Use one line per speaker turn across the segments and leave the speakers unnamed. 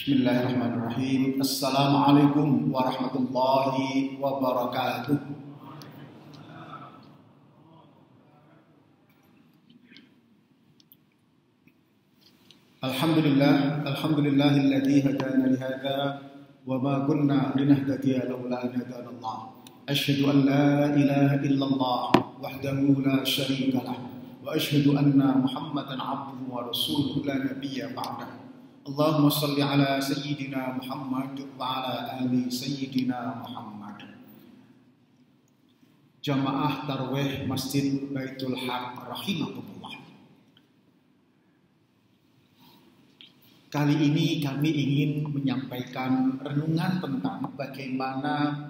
Bismillahirrahmanirrahim. Assalamualaikum warahmatullahi wabarakatuh. Alhamdulillahilladzi hadana li hadza wa ma kunna linahtadiya laula an hadana Allah. Asyhadu an la ilaha illallah wahdahu la syarika lah wa asyhadu anna Muhammadan abduhu wa rasuluhu la nabiyya ba'dahu. Allahumma salli ala Sayyidina Muhammad wa ala ali Sayyidina Muhammad. Jamaah Tarwih Masjid Baitul Haq rahimakumullah. Kali ini kami ingin menyampaikan renungan tentang bagaimana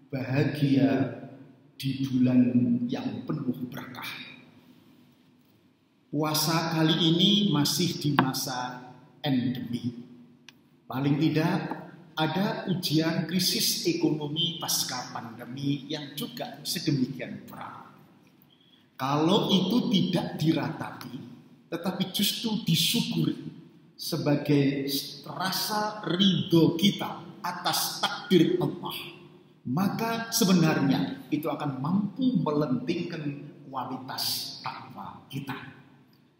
bahagia di bulan yang penuh berkah. Puasa kali ini masih di masa endemi. Paling tidak ada ujian krisis ekonomi pasca pandemi yang juga sedemikian berat. Kalau itu tidak diratapi, tetapi justru disyukuri sebagai rasa ridho kita atas takdir Allah, maka sebenarnya itu akan mampu melentingkan kualitas takwa kita.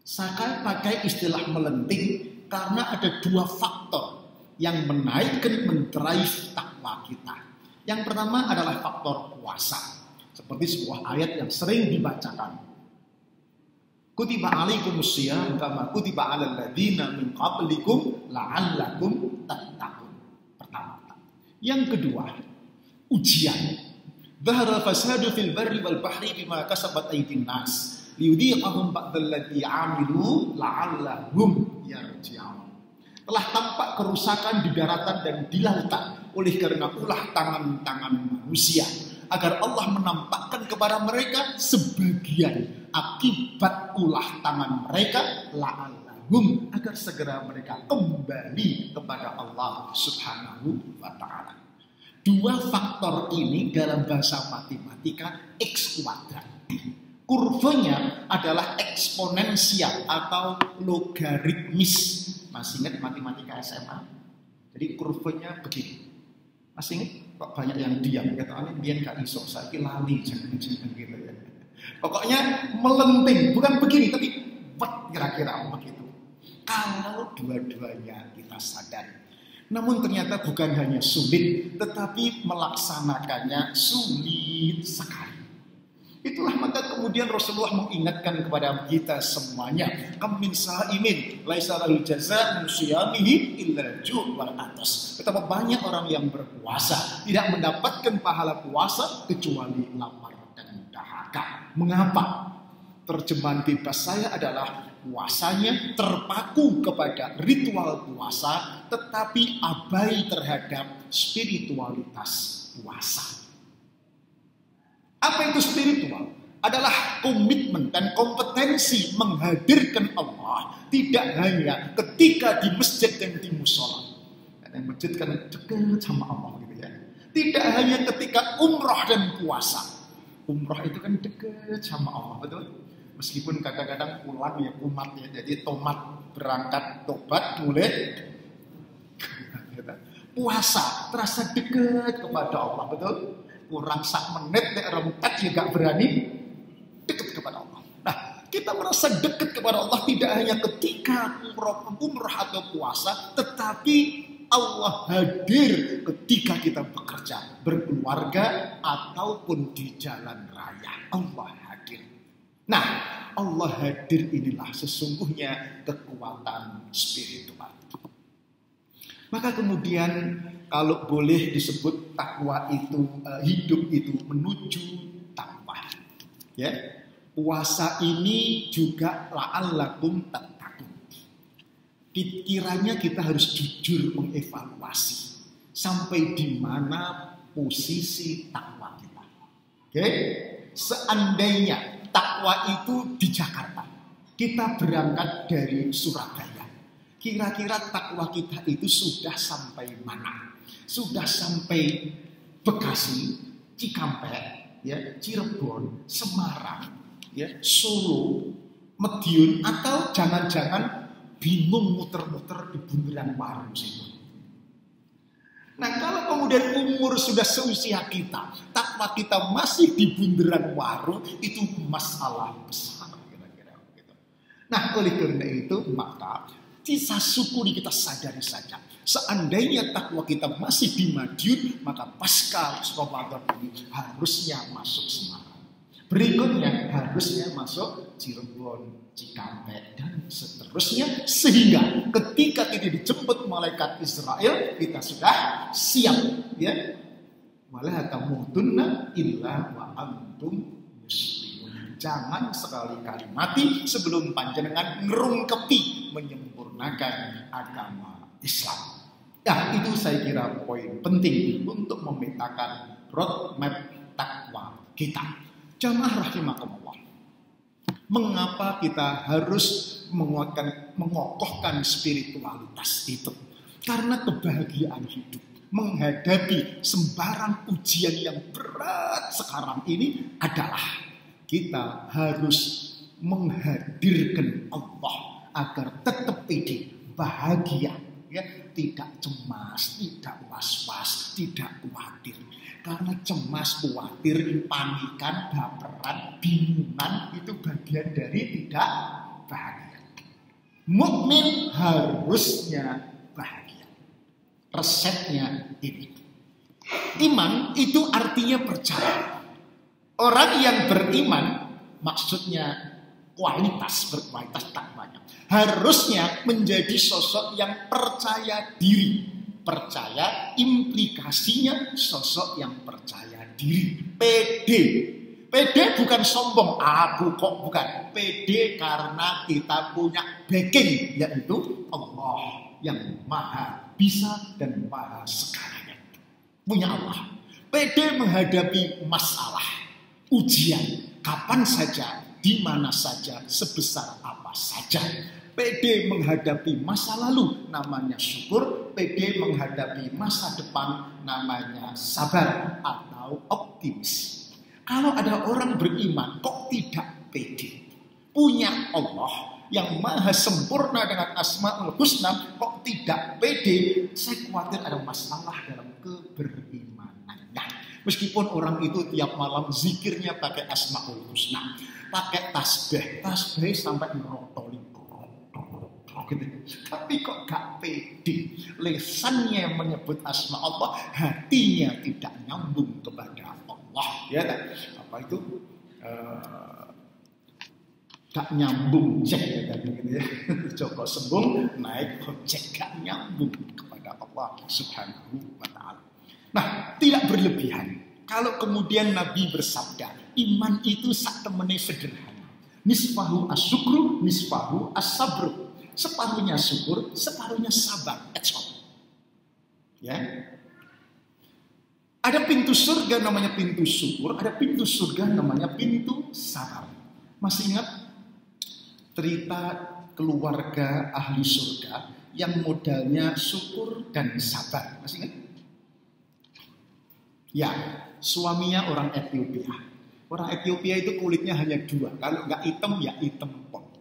Saya pakai istilah melenting karena ada dua faktor yang menaikkan, mendrive takwa kita. Yang pertama adalah faktor puasa. Seperti sebuah ayat yang sering dibacakan. Kutiba alaikumus syiyam kama kutiba alal ladzina min qablikum la'allakum tattaqun. Pertama. Yang kedua, ujian. Dhahara fasadu fil barri wal bahri bima kasabat aydin nas. Liyudhiqahum ba'dalladzi 'amilu la'allahum yarji'un. Telah tampak kerusakan di daratan dan di lautan oleh karena ulah tangan-tangan manusia, agar Allah menampakkan kepada mereka sebagian akibat ulah tangan mereka la'allahum, agar segera mereka kembali kepada Allah Subhanahu wa ta'ala. Dua faktor ini dalam bahasa matematika X kuadrat. Kurvanya adalah eksponensial atau logaritmis. Masih ingat matematika SMA? Jadi kurvanya begini. Masih ingat? Kok banyak yang diam? Katanya biar gak iso, saya lali, jangan-jangan gitu ya. Pokoknya melenting, bukan begini, tapi kira-kira begitu. Kalau dua-duanya kita sadari. Namun ternyata bukan hanya sulit, tetapi melaksanakannya sulit sekali. Itulah maka kemudian Rasulullah mengingatkan kepada kita semuanya, kam min sa'imin laisa lahu jazaa' min shiyamihi illa ju' wal atas. Betapa banyak orang yang berpuasa tidak mendapatkan pahala puasa kecuali lapar dan dahaga. Mengapa? Terjemahan bebas saya adalah puasanya terpaku kepada ritual puasa tetapi abai terhadap spiritualitas puasa. Apa itu spiritual? Adalah komitmen dan kompetensi menghadirkan Allah tidak hanya ketika di masjid dan di musola. Karena masjid kan dekat sama Allah gitu ya. Tidak hanya ketika umroh dan puasa. Umroh itu kan dekat sama Allah, betul? Meskipun kadang-kadang pulang ya umat ya, jadi tomat berangkat tobat mulai puasa terasa dekat kepada Allah, betul? Kurang sak menit nek remtek juga berani dekat kepada Allah. Nah, kita merasa dekat kepada Allah tidak hanya ketika umrah atau puasa, tetapi Allah hadir ketika kita bekerja, berkeluarga ataupun di jalan raya. Allah hadir. Nah, Allah hadir inilah sesungguhnya kekuatan spiritual. Maka kemudian kalau boleh disebut takwa itu, hidup itu menuju takwa. Ya, puasa ini juga la'allakum tattaqun. Kiranya kita harus jujur mengevaluasi sampai di mana posisi takwa kita. Oke, seandainya takwa itu di Jakarta, kita berangkat dari Surabaya. Kira-kira takwa kita itu sudah sampai mana? Sudah sampai Bekasi, Cikampek, ya, Cirebon, Semarang, ya, Solo, Madiun, atau jangan-jangan bingung muter-muter di bundaran Waru situ. Nah, kalau kemudian umur sudah seusia kita, takwa kita masih di bundaran waru, itu masalah besar kira-kira gitu. Nah, oleh karena itu maka kita syukuri, kita sadari saja. Seandainya takwa kita masih di Madiun, maka pasca Ramadan ini harusnya masuk Semarang. Berikutnya harusnya masuk Cirebon, Cikampek, dan seterusnya. Sehingga ketika kita dijemput malaikat Israel, kita sudah siap. Ya, wala tamutunna illa wa antum muslimun. Jangan sekali-kali mati sebelum panjenengan ngerungkepi menyempurnakan agama Islam. Nah, itu saya kira poin penting untuk memetakan roadmap takwa kita. Jamaah rahimakumullah. Mengapa kita harus mengokohkan spiritualitas itu? Karena kebahagiaan hidup menghadapi sembarang ujian yang berat sekarang ini adalah kita harus menghadirkan Allah agar tetap pede, bahagia, ya, tidak cemas, tidak was-was, tidak khawatir. Karena cemas, khawatir, panikan, baperan, bingungan itu bagian dari tidak bahagia. Mukmin harusnya bahagia. Resepnya ini. Iman itu artinya percaya. Orang yang beriman maksudnya berkualitas takwanya. Harusnya menjadi sosok yang percaya diri. Percaya implikasinya sosok yang percaya diri. Pede. Pede bukan sombong. Aku kok bukan. Pede karena kita punya backing, yaitu Allah yang maha bisa dan maha segalanya. Punya Allah. Pede menghadapi masalah, ujian, kapan saja, di mana saja, sebesar apa saja. Pede menghadapi masa lalu, namanya syukur. Pede menghadapi masa depan, namanya sabar atau optimis. Kalau ada orang beriman kok tidak pede, punya Allah yang maha sempurna dengan Asmaul Husna kok tidak pede, saya khawatir ada masalah dalam keberimanannya. Meskipun orang itu tiap malam zikirnya pakai Asmaul Husna, pakai tasbih sampai merotoli, gitu. Tapi kok gak pede, lesannya menyebut asma Allah, hatinya tidak nyambung kepada Allah, ya kan? Apa itu? Gak nyambung cek ya tadi gitu ya. Joko sembung naik ojek, gak nyambung kepada Allah Subhanahu wa ta'ala. Nah, tidak berlebihan. Kalau kemudian Nabi bersabda, iman itu sak temene sederhana. Nisfahu asyukru, nisfahu as-sabru. Separuhnya syukur, separuhnya sabar. Ya. Ada pintu surga namanya pintu syukur, ada pintu surga namanya pintu sabar. Masih ingat cerita keluarga ahli surga yang modalnya syukur dan sabar? Masih ingat? Ya, suaminya orang Ethiopia. Orang Ethiopia itu kulitnya hanya dua, kalau nggak hitam ya hitam pon.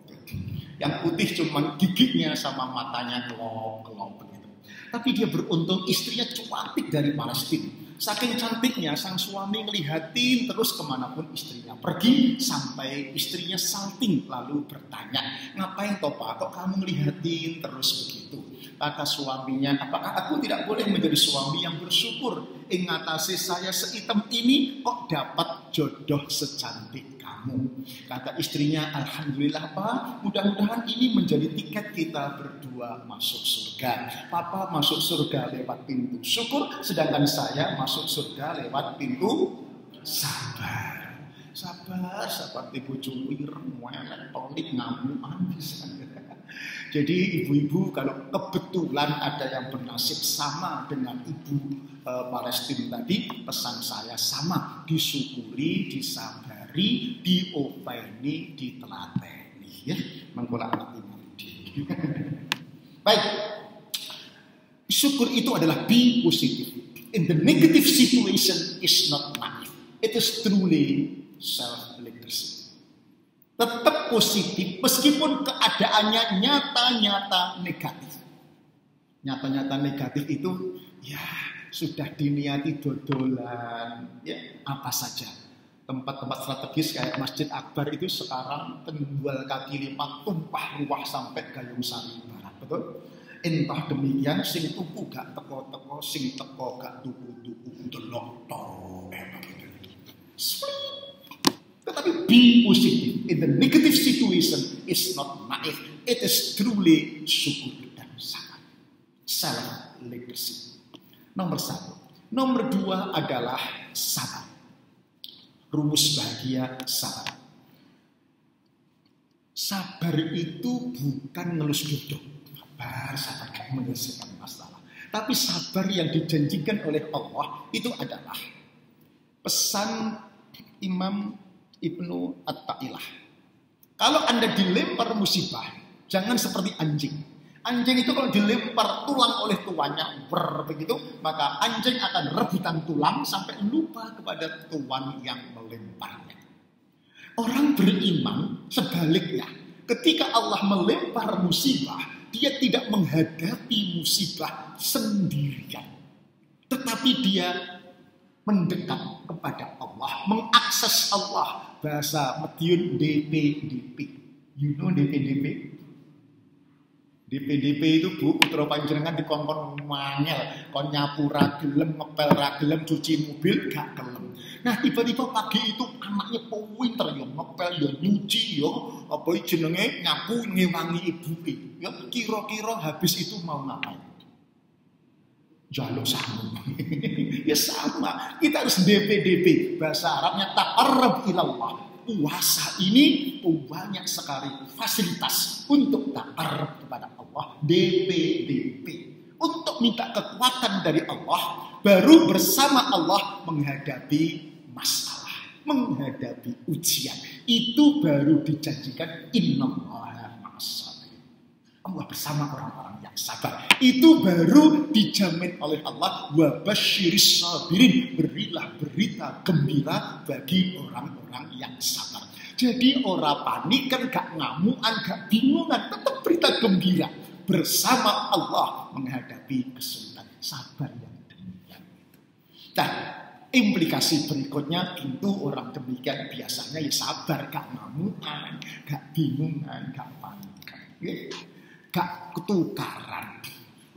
Yang putih cuma giginya sama matanya kelop begitu. Tapi dia beruntung istrinya cantik dari Palestina. Saking cantiknya sang suami ngelihatin terus kemanapun istrinya pergi, sampai istrinya salting lalu bertanya, ngapain toh Pak, kok kamu ngelihatin terus begitu? Kata suaminya, apakah aku tidak boleh menjadi suami yang bersyukur? Ingatasi saya sehitam ini kok dapat jodoh secantik kamu. Kata istrinya, alhamdulillah Pak, mudah-mudahan ini menjadi tiket kita berdua masuk surga. Papa masuk surga lewat pintu syukur, sedangkan saya masuk surga lewat pintu sabar. Sabar seperti bojo wireng, welek, tolik, ngamuan. Jadi ibu-ibu kalau kebetulan ada yang bernasib sama dengan ibu Palestina tadi, pesan saya sama, disyukuri, disabari, diopeni, ditelateni, ya, mengkola anak ini. Baik, syukur itu adalah be positive. In the negative situation is not naive, it is truly self-literacy. Tetap positif meskipun keadaannya nyata-nyata negatif. Nyata-nyata negatif itu ya sudah diniati dodolan, ya apa saja. Tempat-tempat strategis kayak Masjid Akbar itu sekarang penjual kaki lima tumpah ruah sampai Gayung Sari Barat, betul? Entah demikian, sing tuku gak teko-teko, sing teko gak tuku-tuku, delok tetapi be positive in the negative situation is not naif. It is truly syukur dan sabar. Self leadership. Nomor 1. Nomor 2 adalah sabar. Rumus bahagia sabar. Sabar itu bukan ngelus duduk. Sabar gak menyelesaikan masalah. Tapi sabar yang dijanjikan oleh Allah itu adalah pesan Imam Ibnu At-Ta'ilah. Kalau Anda dilempar musibah, jangan seperti anjing. Anjing itu kalau dilempar tulang oleh tuannya, begitu, maka anjing akan rebutan tulang sampai lupa kepada tuan yang melemparnya. Orang beriman sebaliknya, ketika Allah melempar musibah, dia tidak menghadapi musibah sendirian, tetapi dia mendekat kepada Allah, mengakses Allah. Bahasa Madiun DPDP. You know DPDP? DPDP itu Bu, putra panjenengan dikongkon mangel, kon nyapu ra gelem, ngepel ra gelem, cuci mobil gak gelem. Nah, tiba-tiba pagi itu anaknya pinter yo, ngepel yo, nyuci yo, apa jenenge nyapu ngewangi ibuke. Ya kira-kira habis itu mau ngapain? Jaluk sama. Ya sama. Kita harus DPDP. Bahasa Arabnya taqarrab ilallah. Puasa ini banyak sekali fasilitas untuk taqarrab kepada Allah. DPDP. Untuk minta kekuatan dari Allah. Baru bersama Allah menghadapi masalah. Menghadapi ujian. Itu baru dijanjikan innallaha ma'as-sabirin. Allah bersama orang-orang yang sabar. Itu baru dijamin oleh Allah. Wa basyiris sabirin. Berilah berita gembira bagi orang-orang yang sabar. Jadi orang panik kan, gak ngamuan, gak bingungan. Tetap berita gembira. Bersama Allah menghadapi kesulitan. Sabar yang demikian. Nah, implikasi berikutnya tentu orang demikian biasanya ya sabar. Gak ngamuan, gak bingungan, gak panik. Ya. Gak ketukaran.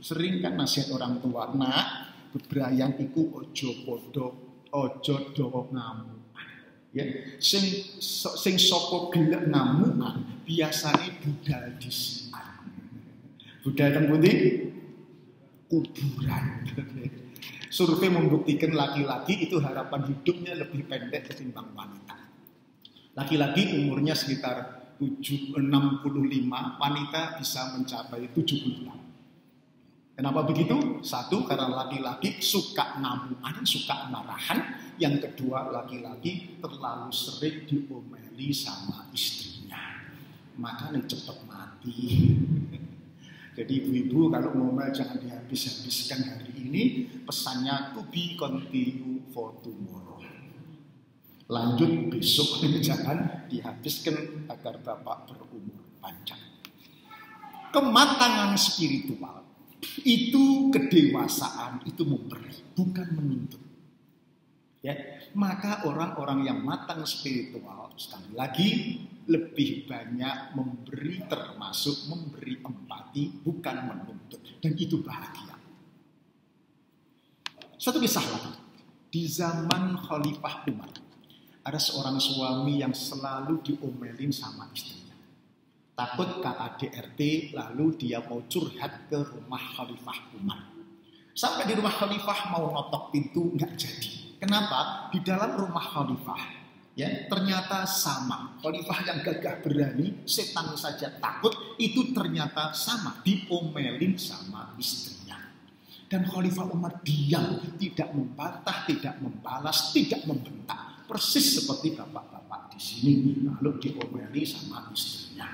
Sering kan nasihat orang tua, nak, bebrayang iku ojo podo, ojo do ngamukan. Ya, sing soko gelek ngamukan biasanya budal disian. Budal teng pundi? Kuburan. Survei membuktikan laki-laki itu harapan hidupnya lebih pendek ketimbang wanita. Laki-laki umurnya sekitar 65, wanita bisa mencapai 70 tahun. Kenapa begitu? Satu, karena laki-laki suka ngamuan, suka marahan. Yang kedua, laki-laki terlalu sering diomeli sama istrinya. Makanya cepat mati. Jadi ibu-ibu kalau ngomel jangan dihabis-habiskan hari ini. Pesannya to be continue for tomorrow. Lanjut besok, jangan dihabiskan agar Bapak berumur panjang. Kematangan spiritual itu kedewasaan, itu memberi, bukan menuntut. Ya, maka orang-orang yang matang spiritual sekali lagi lebih banyak memberi, termasuk memberi empati, bukan menuntut, dan itu bahagia. Satu kisah lagi di zaman Khalifah Umar. Ada seorang suami yang selalu diomelin sama istrinya. Takut KADRT, lalu dia mau curhat ke rumah Khalifah Umar. Sampai di rumah Khalifah mau notok pintu, nggak jadi. Kenapa? Di dalam rumah Khalifah, ya ternyata sama. Khalifah yang gagah berani, setan saja takut, itu ternyata sama. Diomelin sama istrinya. Dan Khalifah Umar diam, tidak membantah, tidak membalas, tidak membentak. Persis seperti bapak-bapak di sini, lalu diomeli sama istrinya.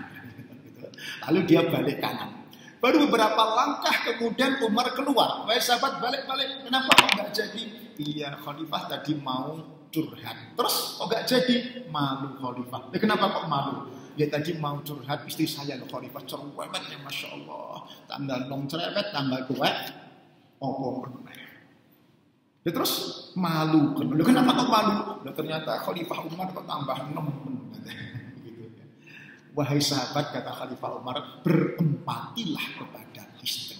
Lalu dia balik kanan. Baru beberapa langkah kemudian Umar keluar. Wahai sahabat, balik-balik. Kenapa kok nggak jadi? Iya, Khalifah tadi mau curhat. Terus kok nggak jadi? Malu Khalifah. Kenapa kok malu? Ya tadi mau curhat istri saya loh Khalifah. Cerewet ya Masya Allah. Tanggal nong cerewet, tanggal kuat. Oh, Ya terus malu kan. Kenapa kok malu? Nah, ternyata Khalifah Umar kok tambah nemen. Gitu. Wahai sahabat, kata Khalifah Umar, berempatilah kepada istri.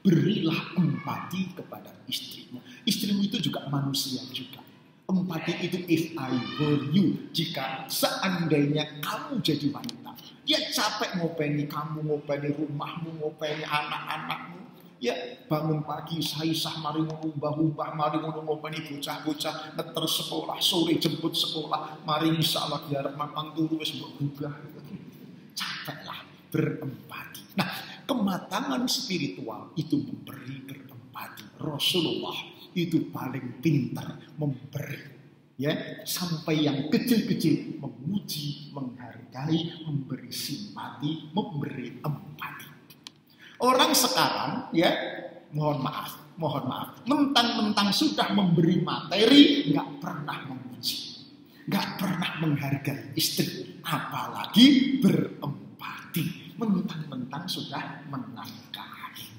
Berilah empati kepada istrimu. Istrimu itu juga manusia juga. Empati itu if I were you. Jika seandainya kamu jadi wanita, dia capek ngopeni kamu, ngopeni rumahmu, ngopeni anak-anakmu. Ya bangun pagi, saisah mari ngubah-ubah, mari ngopeni bocah-bocah, ngeter sekolah, sore jemput sekolah, mari insyaallah biar mampang turu wis mbok gugah. Capeklah berempati. Nah, kematangan spiritual itu memberi berempati. Rasulullah itu paling pintar memberi. Ya, sampai yang kecil-kecil memuji, menghargai, memberi simpati, memberi empati. Orang sekarang ya, mohon maaf, mentang-mentang sudah memberi materi, nggak pernah memuji, nggak pernah menghargai istri, apalagi berempati. Mentang-mentang sudah menafkahi.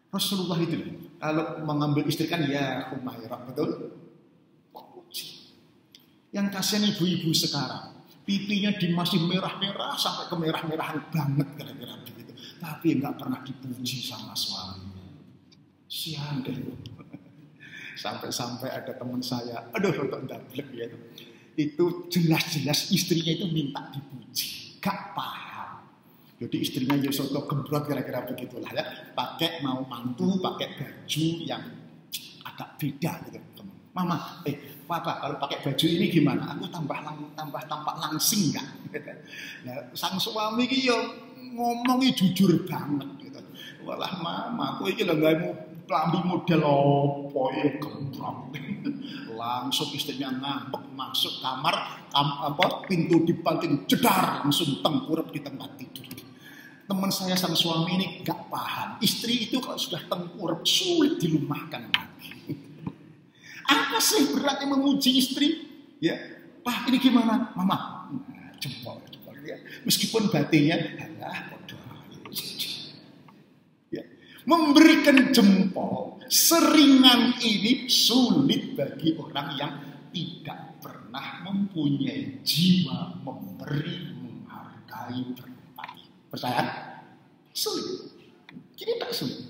Rasulullah itu kalau mengambil istri kan ya Humairah, betul? Yang kasihan ibu-ibu sekarang, pipinya masih merah-merah sampai kemerah-merahan banget kira-kira begitu. Tapi nggak pernah dipuji sama suaminya. Sian deh. Sampai-sampai ada teman saya, aduh rotok ndablek ya. Itu jelas-jelas istrinya itu minta dipuji. Gak paham. Jadi istrinya ya soto gembrot kira-kira begitulah ya. Pakai mau mantu, pakai baju yang agak beda gitu. Mama, Papa kalau pakai baju ini gimana? Aku tambah tampak langsing enggak? Nah, sang suami iki yo ngomongi jujur banget gitu. Walah mama, aku iki lho gawe klambi model opo ya gembrong. Langsung istrinya ngambek masuk kamar, pintu dibanting jedar, langsung tengkurap di tempat tidur. Teman saya sang suami ini enggak paham. Istri itu kalau sudah tengkurap sulit dilumahkan lagi. Apa sih beratnya memuji istri? Ya, Pak ini gimana? Mama, jempol ya. Meskipun batinnya, bodoh. Ya. Memberikan jempol seringan ini sulit bagi orang yang tidak pernah mempunyai jiwa memberi, menghargai, berempati. Percaya? Sulit. Jadi tak sulit.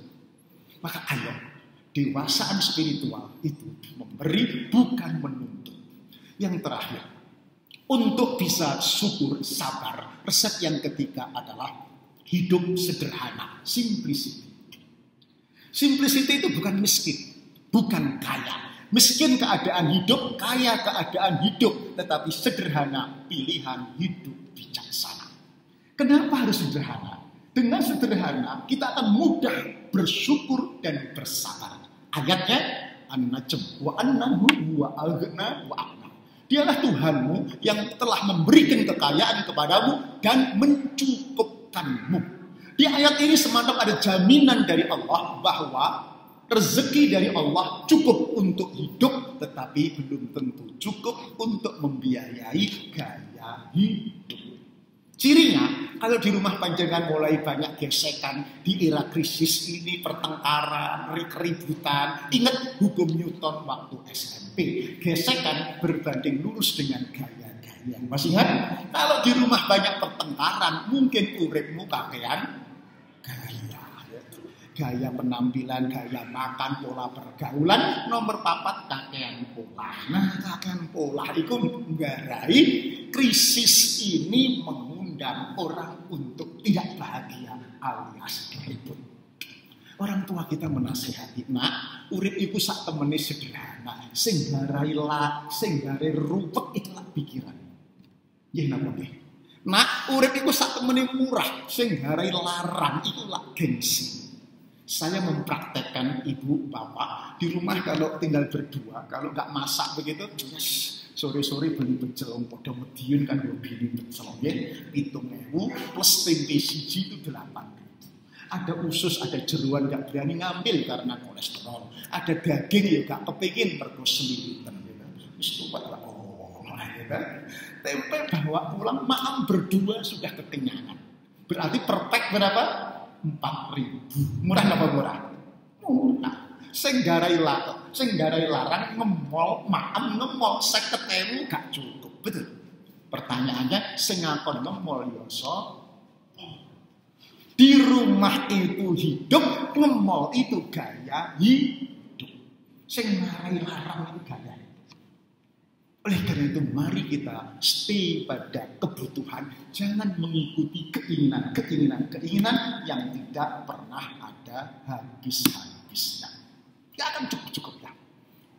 Maka ayo. Dewasaan spiritual itu memberi bukan menuntut. Yang terakhir, untuk bisa syukur, sabar, resep yang ketiga adalah hidup sederhana, simplicity. Simplicity itu bukan miskin, bukan kaya. Miskin keadaan hidup, kaya keadaan hidup, tetapi sederhana pilihan hidup bijaksana. Kenapa harus sederhana? Dengan sederhana kita akan mudah bersyukur dan bersabar. Ayatnya An-Najm wa annahu huwa aghna wa aqna. Dialah Tuhanmu yang telah memberikan kekayaan kepadamu dan mencukupkanmu. Di ayat ini semacam ada jaminan dari Allah bahwa rezeki dari Allah cukup untuk hidup, tetapi belum tentu cukup untuk membiayai gaya hidup. Cirinya, kalau di rumah panjenengan mulai banyak gesekan di era krisis ini, pertengkaran, keributan. Ingat hukum Newton waktu SMP. Gesekan berbanding lurus dengan gaya-gaya. Masih ingat? Kalau di rumah banyak pertengkaran, mungkin uripmu kakean gaya. Gaya penampilan, gaya makan, pola pergaulan, nomor 4 kakean pola. Nah, kakean pola itu menggarai krisis ini mengundang orang untuk tidak bahagia alias ribut. Orang tua kita menasihati, nak, urip iku sak temene sederhana, sing garai rupet ikhlas pikiran. Nggih napa nggih? Nak, urip iku sak temene murah, sing garai larang iku lak gengsi. Saya mempraktekkan ibu bapak di rumah kalau tinggal berdua, kalau nggak masak begitu, sore-sore beli pecel, podo mediun kan beli pecel, ya, 7.000 plus tempe siji itu 8.000. Ada usus, ada jeruan nggak berani ngambil karena kolesterol, ada daging ya nggak kepingin mergo selilitan, gitu. Tempe bawa pulang, makan berdua sudah kekenyangan. Berarti perfect berapa? 4.000. Murah apa murah? Murah. Sing garai Sing garai larang ngemol, makan ngemol 50.000 gak cukup, betul. Pertanyaannya, sing ngakon ngemol ya sapa? Di rumah itu hidup, ngemol itu gaya hidup. Sing ngarai larang itu gaya hidup. Oleh karena itu mari kita stay pada kebutuhan, jangan mengikuti keinginan yang tidak pernah ada habis-habisnya. Ya akan cukup ya.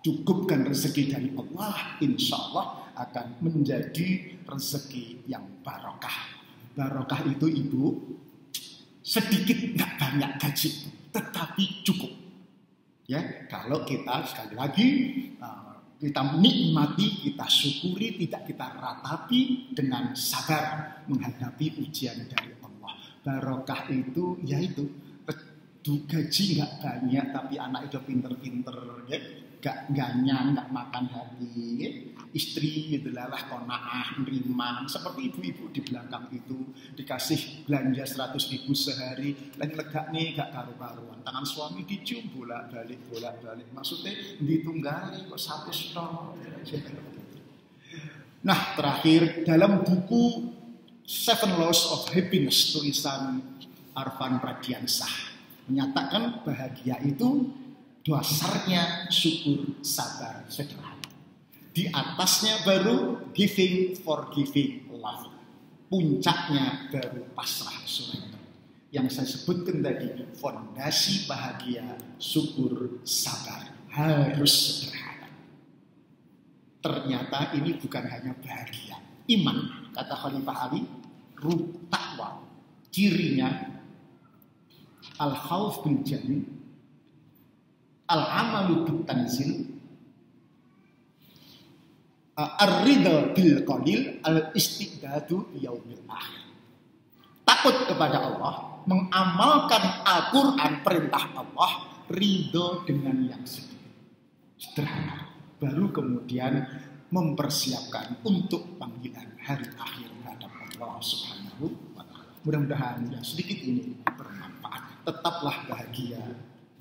Cukupkan rezeki dari Allah, insya Allah akan menjadi rezeki yang barokah. Barokah itu ibu, sedikit nggak banyak gaji, tetapi cukup. Ya, kalau kita sekali lagi kita menikmati, kita syukuri, tidak kita ratapi dengan sabar menghadapi ujian dari Allah. Barokah itu, yaitu gaji nggak banyak, tapi anak itu pinter-pinter, ya. Gak ganyan, gak makan hati, ya. Istri gitu lah kona'ah, nerima. Seperti ibu-ibu di belakang itu dikasih belanja 100.000 sehari, lagi lega nih gak karu-karuan. Tangan suami dicium bolak-balik. Maksudnya ditunggali kok 100 ton. Nah terakhir dalam buku Seven Laws of Happiness tulisan Arfan Pradiansah menyatakan bahagia itu dasarnya syukur, sabar, sederhana. Di atasnya baru giving, forgiving, love. Puncaknya baru pasrah, surrender. Yang saya sebutkan tadi, fondasi bahagia, syukur, sabar, harus sederhana. Ternyata ini bukan hanya bahagia, iman. Kata Khalifah Ali, ruh takwa, cirinya al-khawf bil jami, al-amalu bil tanzil, ar-ridha bil qalil, al-istiqdadu yaumil akhir. Takut kepada Allah, mengamalkan Al-Quran, perintah Allah, ridho dengan yang sedikit, sederhana. Baru kemudian mempersiapkan untuk panggilan hari akhir menghadap Allah Subhanahu wa Ta'ala. Mudah-mudahan yang sedikit ini bermanfaat. Tetaplah bahagia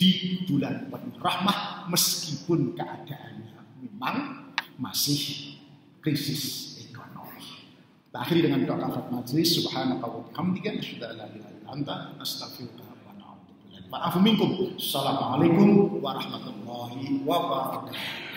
di bulan penuh rahmah meskipun keadaannya memang masih krisis ekonomi. Kita akhiri dengan doa kafat majlis. Subhanaka wa bihamdika asyhadu an la ilaha illa anta astaghfiruka wa atubu ilaik. Assalamualaikum warahmatullahi wabarakatuh.